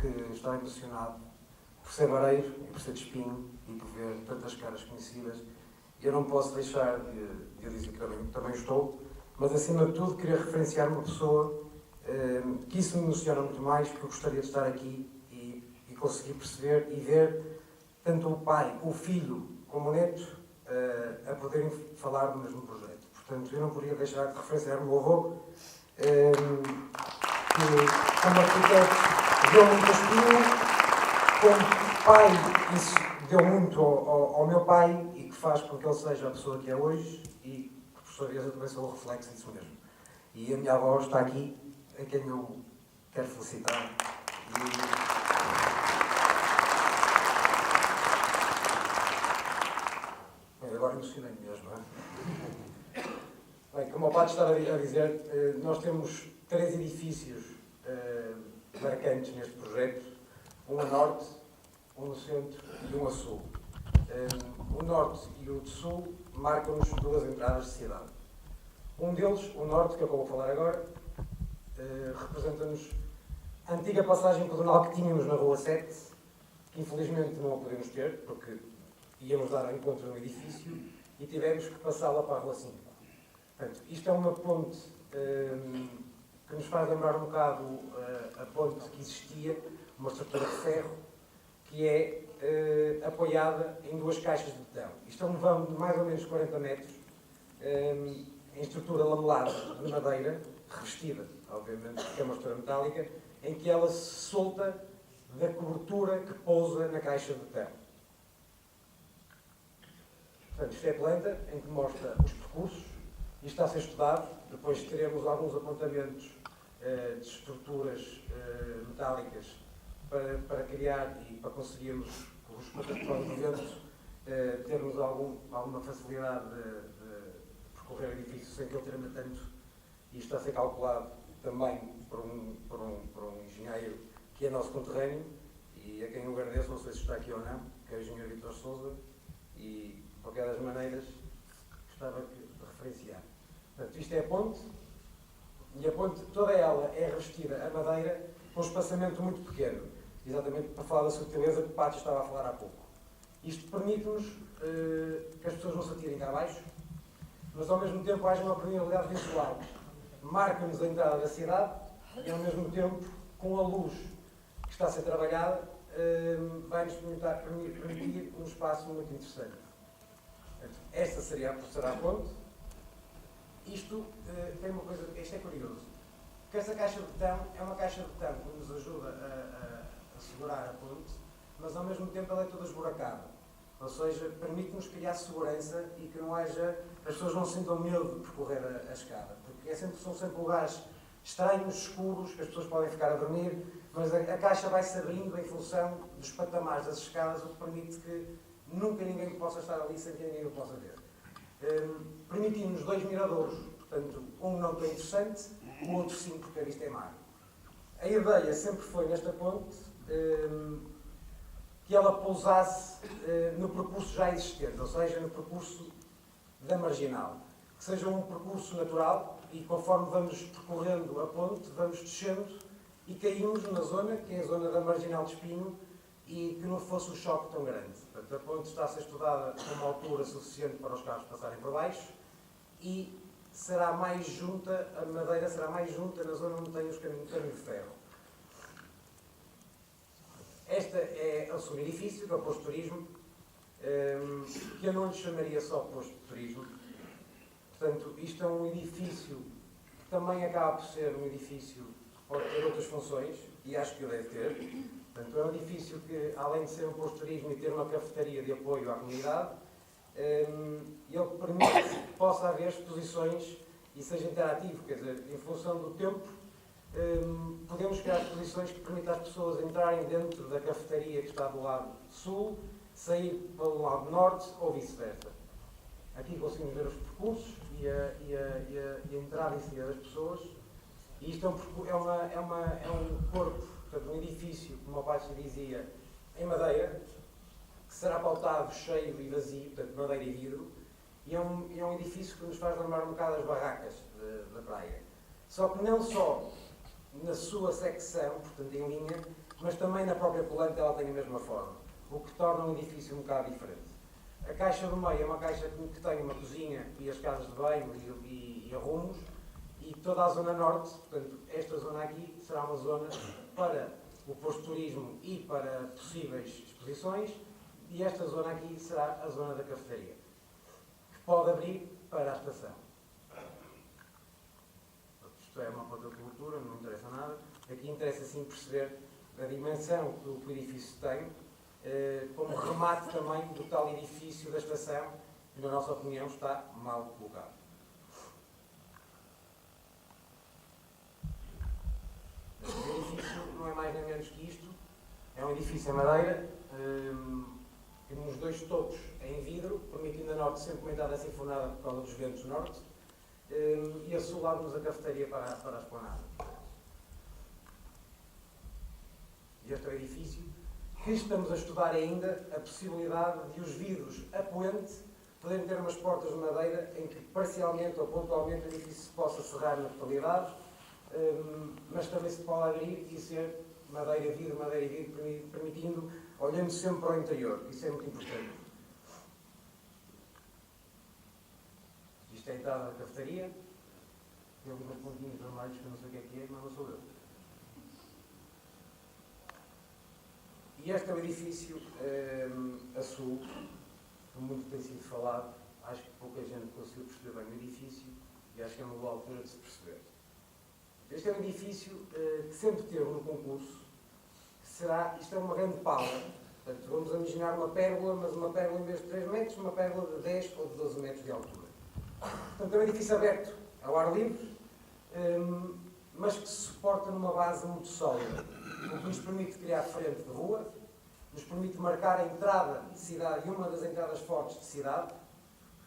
que estava impressionado por ser vareiro e por ser de Espinho e por ver tantas caras conhecidas. Eu não posso deixar de dizer que também estou, mas acima de tudo queria referenciar uma pessoa que isso me emociona muito mais, porque eu gostaria de estar aqui e conseguir perceber e ver tanto o pai, o filho, como o neto a poderem falar do mesmo projeto. Portanto, eu não podia deixar de referenciar o meu avô, que como arquiteto deu muito a Espinho, como pai isso deu muito ao meu pai e que faz com que ele seja a pessoa que é hoje e, por sua vez, eu também sou o reflexo disso mesmo. E a minha avó está aqui, a quem eu quero felicitar. Agora emocionei mesmo, não é? Bem, como o Pato estava a dizer, nós temos 3 edifícios marcantes neste projeto, um a norte, um no centro e um a sul. O norte e o de sul marcam-nos 2 entradas de cidade. Um deles, o norte, que eu vou falar agora, representa-nos a antiga passagem pedonal que tínhamos na Rua 7, que infelizmente não a podemos ter, porque íamos dar ao encontro no edifício e tivemos que passá-la para a Rua 5. Portanto, isto é uma ponte que nos faz lembrar um bocado a ponte que existia, uma estrutura de ferro, que é apoiada em 2 caixas de betão. Isto é um vão de mais ou menos 40 metros, em estrutura lamelada de madeira, revestida, obviamente, porque é uma estrutura metálica, em que ela se solta da cobertura que pousa na caixa de betão. Portanto, isto é a planta em que mostra os percursos, isto está a ser estudado, depois teremos alguns apontamentos de estruturas metálicas para criar e para conseguirmos, com os contratos de vento, termos alguma facilidade de percorrer o edifício sem que ele trema tanto. E isto está a ser calculado também por um engenheiro que é nosso conterrâneo e a quem eu agradeço, não sei se está aqui ou não, que é o engenheiro Vítor Sousa, e de qualquer das maneiras gostava de referenciar. Portanto, isto é a ponte, e a ponte toda ela é revestida a madeira com um espaçamento muito pequeno, exatamente para falar da sutileza que o Pato estava a falar há pouco. Isto permite-nos que as pessoas não se atirem cá abaixo, mas ao mesmo tempo haja uma permeabilidade visual. Marca-nos a entrada da cidade e ao mesmo tempo, com a luz que está a ser trabalhada, vai-nos permitir um espaço muito interessante. Esta será a ponte. Isto tem uma coisa, isto é curioso, porque esta caixa de betão é uma caixa de betão que nos ajuda a segurar a ponte, mas ao mesmo tempo ela é toda esburacada. Ou seja, permite-nos criar segurança e que não haja, as pessoas não sintam medo de percorrer a escada, porque são sempre lugares estranhos, escuros, que as pessoas podem ficar a dormir, mas a caixa vai se abrindo em função dos patamares das escadas, o que permite que nunca ninguém possa estar ali sem que ninguém o possa ver. Permitimos 2 miradouros, portanto, um não tão interessante, o outro sim, porque a vista é mar. A ideia sempre foi, nesta ponte, que ela pousasse no percurso já existente, ou seja, no percurso da marginal. Que seja um percurso natural e, conforme vamos percorrendo a ponte, vamos descendo e caímos na zona, que é a zona da marginal de Espinho, e que não fosse um choque tão grande. Portanto, a ponte está a ser estudada com uma altura suficiente para os carros passarem por baixo e será mais junta, a madeira será mais junta na zona onde tem os caminhos de ferro. Este é o segundo edifício, que é o posto de turismo, que eu não lhe chamaria só posto de turismo. Portanto, isto é um edifício que também acaba por ser um edifício que pode ter outras funções, e acho que o deve ter. Portanto, é um edifício que, além de ser um posto de turismo e ter uma cafetaria de apoio à comunidade, ele permite que possa haver exposições e seja interativo, quer dizer, em função do tempo, podemos criar exposições que permitam às pessoas entrarem dentro da cafetaria que está do lado sul, sair para o lado norte ou vice-versa. Aqui conseguimos ver os percursos e a entrada e saída das pessoas. E isto é um corpo, portanto, um edifício, como o pai se dizia, em madeira, que será pautado cheio e vazio, portanto, madeira e vidro, e é um edifício que nos faz lembrar um bocado as barracas da praia. Só que não só na sua secção, portanto, em linha, mas também na própria planta ela tem a mesma forma, o que torna um edifício um bocado diferente. A caixa do meio é uma caixa que tem uma cozinha e as casas de banho e arrumos, e toda a zona norte, portanto, esta zona aqui será uma zona para o posto de turismo e para possíveis exposições, e esta zona aqui será a zona da cafetaria, que pode abrir para a estação. Isto é uma contracultura, não interessa nada. Aqui interessa sim perceber a dimensão que o edifício tem, como remate também do tal edifício da estação, que na nossa opinião está mal colocado. O edifício não é mais nem menos que isto, é um edifício em madeira, que nos dois topos é em vidro, permitindo a norte sempre uma entrada sinfonada por causa dos ventos norte, e a sul abre-nos a cafetaria para a esplanada. E este é o edifício que estamos a estudar ainda a possibilidade de os vidros a poente poderem ter umas portas de madeira em que parcialmente ou pontualmente o edifício se possa cerrar na totalidade, mas também se pode abrir e ser madeira e vidro, permitindo, olhando sempre para o interior. Isso é muito importante. Isto é a entrada da cafetaria. Tem alguns pontinhos vermelhos que eu não sei o que é, mas não sou eu. E este é o edifício a sul, que muito tem sido falado. Acho que pouca gente conseguiu perceber bem o edifício e acho que é uma boa altura de se perceber. Este é um edifício que sempre teve no concurso, que será, isto é uma grande pala. Portanto, vamos imaginar uma pérola, mas uma pérola em vez de 3 metros, uma pérola de 10 ou de 12 metros de altura. Portanto, é um edifício aberto ao ar livre, mas que se suporta numa base muito sólida, o que nos permite criar frente de rua, nos permite marcar a entrada de cidade e uma das entradas fortes de cidade,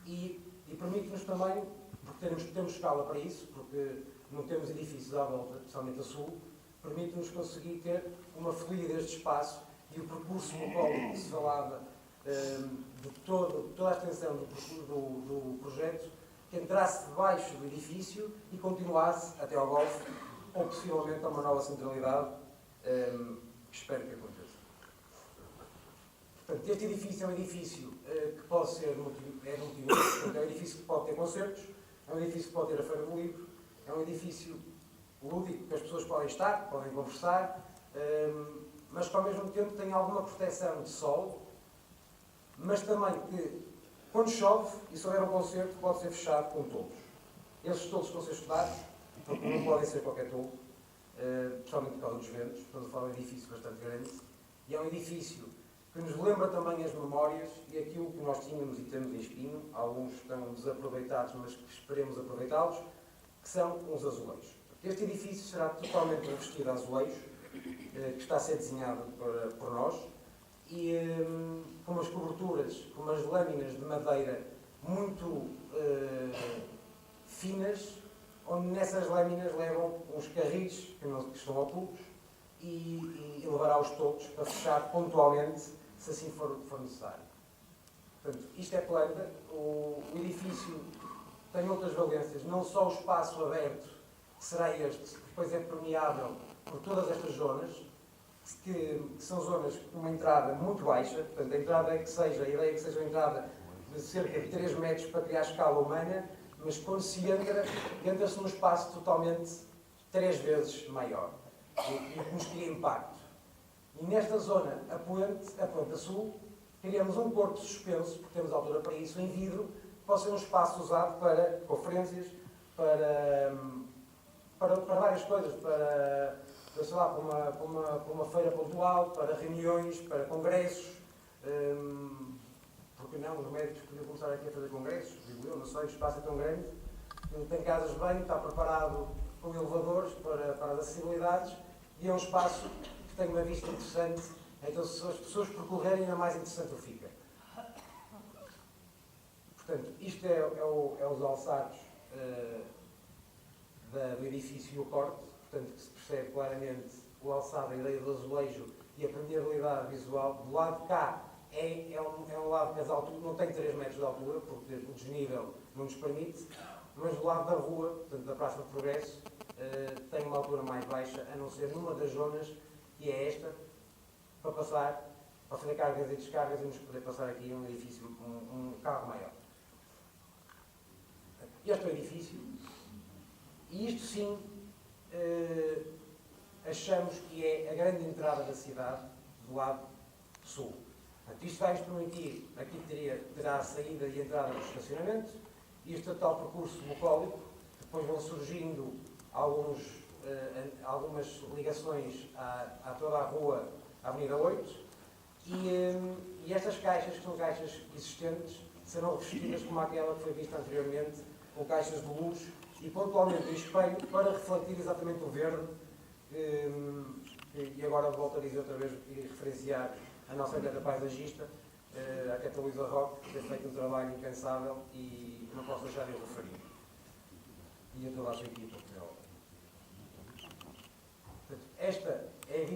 e permite-nos também, porque temos escala para isso, porque não temos edifícios à volta, especialmente a sul, permite-nos conseguir ter uma fluidez de espaço e o percurso bucólico que se falava de toda a extensão do projeto, que entrasse debaixo do edifício e continuasse até ao golfe, ou possivelmente a uma nova centralidade, que espero que aconteça. Portanto, este edifício é um edifício que pode ser multiuso, é um edifício que pode ter concertos, é um edifício que pode ter a Feira do Livro, é um edifício lúdico que as pessoas podem estar, podem conversar, mas que ao mesmo tempo tem alguma proteção de sol, mas também que, quando chove e se houver um concerto, pode ser fechado com toldos. Esses toldos estão a ser estudados, porque não podem ser qualquer toldo, especialmente por causa dos ventos. Estamos a falar de um edifício bastante grande, e é um edifício que nos lembra também as memórias e aquilo que nós tínhamos e temos em Espinho. Alguns estão desaproveitados, mas que esperemos aproveitá-los, que são uns azulejos. Este edifício será totalmente revestido a azulejos, que está a ser desenhado por nós, e com umas coberturas, com umas lâminas de madeira muito finas, onde nessas lâminas levam uns carris que estão ocultos e levará os toldos para fechar pontualmente, se assim for necessário. Portanto, isto é planta. O edifício tem outras valências, não só o espaço aberto, que será este, que depois é permeável por todas estas zonas, que são zonas com uma entrada muito baixa. Portanto, a ideia é que seja uma entrada de cerca de 3 metros para criar escala humana, mas quando se entra-se num espaço totalmente 3 vezes maior, e que nos cria impacto. E nesta zona, a Poente Sul, criamos um corpo suspenso, porque temos altura para isso, em vidro, que pode ser um espaço usado para conferências, para várias coisas, para uma feira pontual, para reuniões, para congressos. Porque não, os médicos podiam começar aqui a fazer congressos, digo eu, não sei, o espaço é tão grande, tem casas de banho, está preparado com elevadores para as acessibilidades, e é um espaço que tem uma vista interessante, então se as pessoas percorrerem, ainda mais interessante fica. Portanto, isto é os alçados do edifício e o corte, portanto, que se percebe claramente o alçado, a ideia do azulejo e a permeabilidade visual. Do lado de cá é um lado que as alturas não tem 3 metros de altura, porque o desnível não nos permite, mas do lado da rua, portanto, da Praça do Progresso, tem uma altura mais baixa, a não ser numa das zonas, que é esta, para passar, para fazer cargas e descargas e nos poder passar aqui um edifício, um carro maior. Este é o edifício, e isto sim, achamos que é a grande entrada da cidade do lado sul. Portanto, isto vai-nos permitir, aqui terá a saída e entrada do estacionamento, e este tal percurso bucólico, depois vão surgindo algumas ligações a toda a rua, a Avenida 8, e estas caixas, que são caixas existentes, serão revestidas como aquela que foi vista anteriormente, com caixas de luz e pontualmente em espelho, para refletir exatamente o verde, e agora volto a dizer outra vez e referenciar a nossa arquiteta paisagista, a arquiteta Luísa Roque, que tem feito um trabalho incansável e não posso deixar de o referir. E a toda a sua equipa, que é óbvio. Portanto, esta é a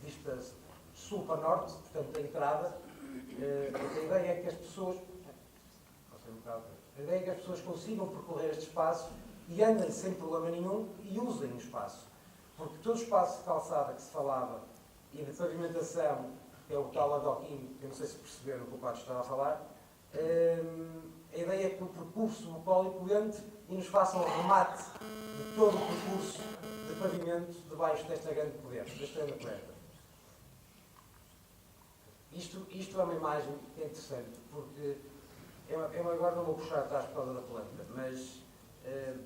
vista sul para norte, portanto, a entrada. A ideia é que as pessoas... A ideia é que as pessoas consigam percorrer este espaço e andem sem problema nenhum e usem o espaço. Porque todo o espaço de calçada que se falava e de pavimentação, que é o tal adoquim, eu não sei se perceberam o que o Pato estava a falar, a ideia é que o percurso bucólico entre e nos faça um remate de todo o percurso de pavimento debaixo desta grande coberta, desta grande coberta. Isto é uma imagem que é interessante, porque eu agora não vou puxar atrás por causa da planta, mas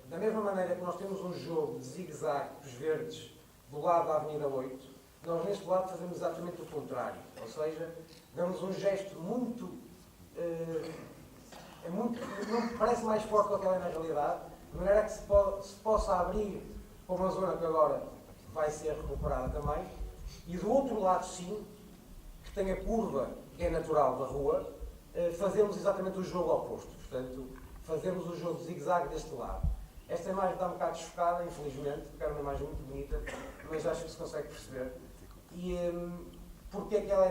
da mesma maneira que nós temos um jogo de zigue-zague dos verdes do lado da Avenida 8, nós neste lado fazemos exatamente o contrário. Ou seja, damos um gesto muito... não parece mais forte do que ela é na realidade, de maneira que se possa abrir para uma zona que agora vai ser recuperada também, e do outro lado sim, que tem a curva que é natural da rua, fazemos exatamente o jogo oposto. Portanto, fazemos o jogo de zigue-zague deste lado. Esta imagem está um bocado desfocada, infelizmente, porque era uma imagem muito bonita, mas acho que se consegue perceber. E porque é que ela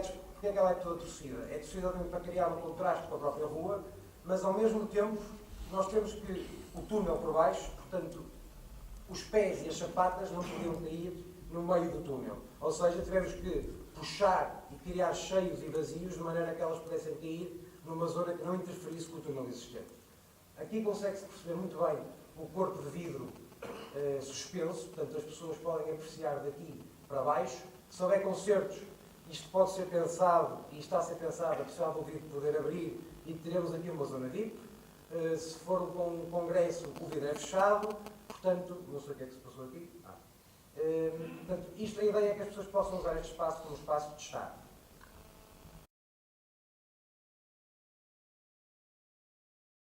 é toda torcida? É torcida também para criar um contraste com a própria rua, mas ao mesmo tempo nós temos que o túnel por baixo, portanto, os pés e as sapatas não podiam cair no meio do túnel. Ou seja, tivemos que puxar e criar cheios e vazios de maneira que elas pudessem cair numa zona que não interferisse com o túnel existente. Aqui consegue-se perceber muito bem o corpo de vidro suspenso, portanto as pessoas podem apreciar daqui para baixo. Se houver concertos, isto pode ser pensado, e está a ser pensado, a possibilidade do vidro poder abrir e teremos aqui uma zona VIP. Se for um congresso, o vidro é fechado, portanto, não sei o que é que se passou aqui. Portanto, a ideia é que as pessoas possam usar este espaço como espaço de estar.